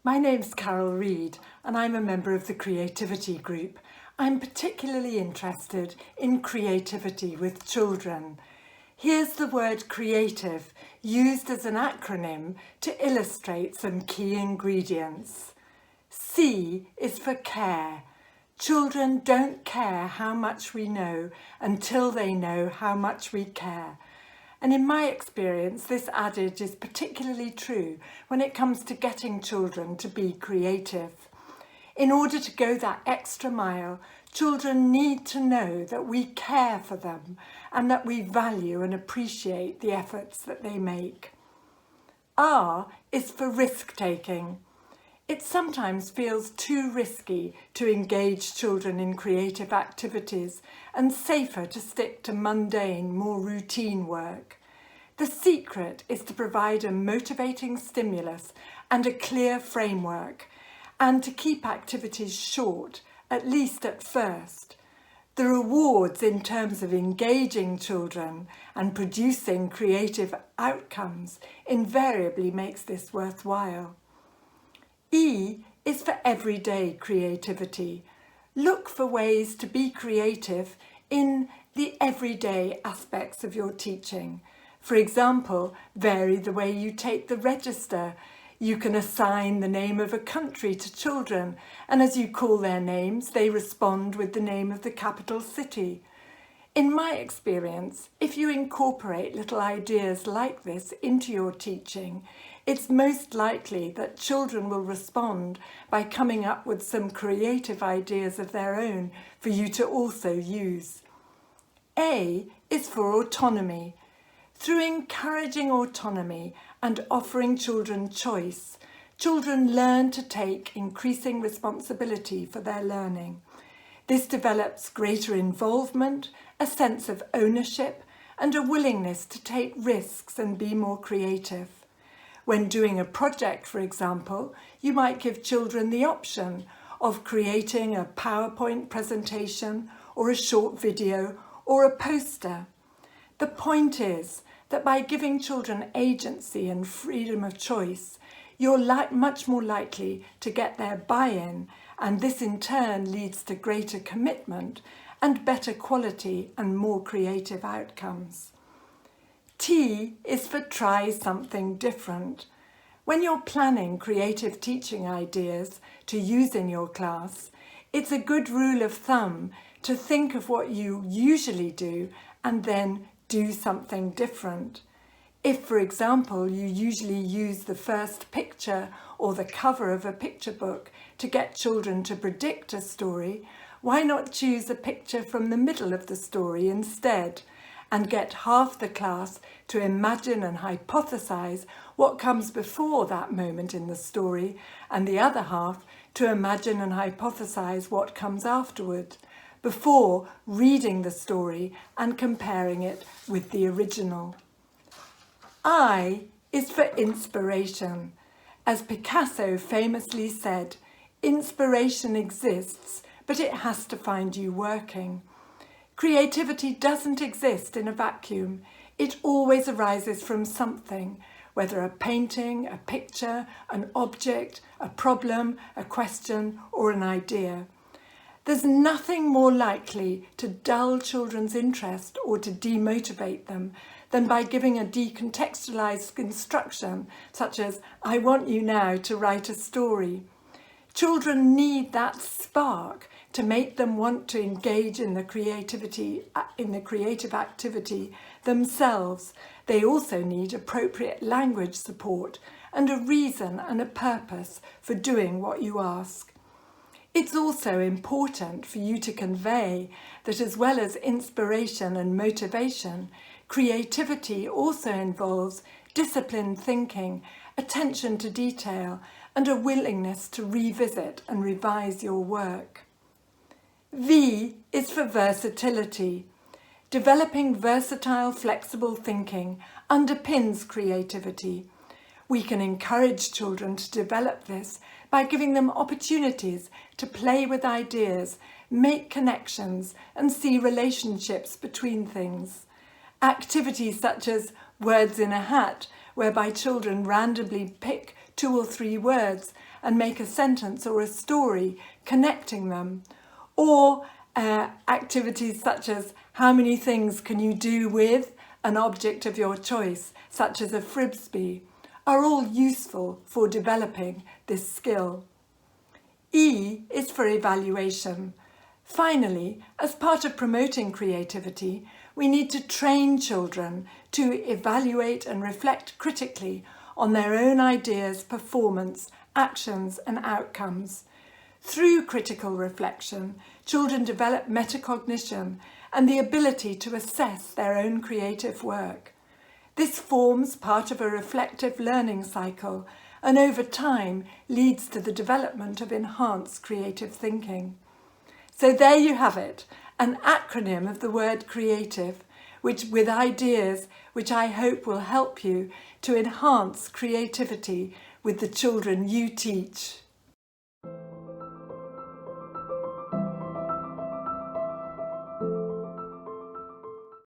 My name's Carol Reid and I'm a member of the Creativity Group. I'm particularly interested in creativity with children. Here's the word creative used as an acronym to illustrate some key ingredients. C is for care. Children don't care how much we know until they know how much we care. And in my experience, this adage is particularly true when it comes to getting children to be creative. In order to go that extra mile, children need to know that we care for them and that we value and appreciate the efforts that they make. R is for risk-taking. It sometimes feels too risky to engage children in creative activities and safer to stick to mundane, more routine work. The secret is to provide a motivating stimulus and a clear framework, and to keep activities short, at least at first. The rewards in terms of engaging children and producing creative outcomes invariably makes this worthwhile. E is for everyday creativity. Look for ways to be creative in the everyday aspects of your teaching. For example, vary the way you take the register. You can assign the name of a country to children, and as you call their names, they respond with the name of the capital city. In my experience, if you incorporate little ideas like this into your teaching, it's most likely that children will respond by coming up with some creative ideas of their own for you to also use. A is for autonomy. Through encouraging autonomy and offering children choice, children learn to take increasing responsibility for their learning. This develops greater involvement, a sense of ownership, and a willingness to take risks and be more creative. When doing a project, for example, you might give children the option of creating a PowerPoint presentation or a short video or a poster. The point is that by giving children agency and freedom of choice, you're much more likely to get their buy-in, and this in turn leads to greater commitment and better quality and more creative outcomes. T is for try something different. When you're planning creative teaching ideas to use in your class, it's a good rule of thumb to think of what you usually do and then do something different. If, for example, you usually use the first picture or the cover of a picture book to get children to predict a story, why not choose a picture from the middle of the story instead, and get half the class to imagine and hypothesize what comes before that moment in the story, and the other half to imagine and hypothesize what comes afterward, before reading the story and comparing it with the original. I is for inspiration. As Picasso famously said, inspiration exists, but it has to find you working. Creativity doesn't exist in a vacuum. It always arises from something, whether a painting, a picture, an object, a problem, a question, or an idea. There's nothing more likely to dull children's interest or to demotivate them than by giving a decontextualized instruction, such as, "I want you now to write a story." Children need that spark to make them want to engage in the creative activity themselves. They also need appropriate language support and a reason and a purpose for doing what you ask. It's also important for you to convey that as well as inspiration and motivation, creativity also involves disciplined thinking, attention to detail, and a willingness to revisit and revise your work. V is for versatility. Developing versatile, flexible thinking underpins creativity. We can encourage children to develop this by giving them opportunities to play with ideas, make connections, and see relationships between things. Activities such as words in a hat, whereby children randomly pick 2 or 3 words and make a sentence or a story connecting them, or activities such as how many things can you do with an object of your choice, such as a frisbee, are all useful for developing this skill. E is for evaluation. Finally, as part of promoting creativity, we need to train children to evaluate and reflect critically on their own ideas, performance, actions and outcomes. Through critical reflection, children develop metacognition and the ability to assess their own creative work. This forms part of a reflective learning cycle and over time leads to the development of enhanced creative thinking. So there you have it, an acronym of the word creative, with ideas which I hope will help you to enhance creativity with the children you teach.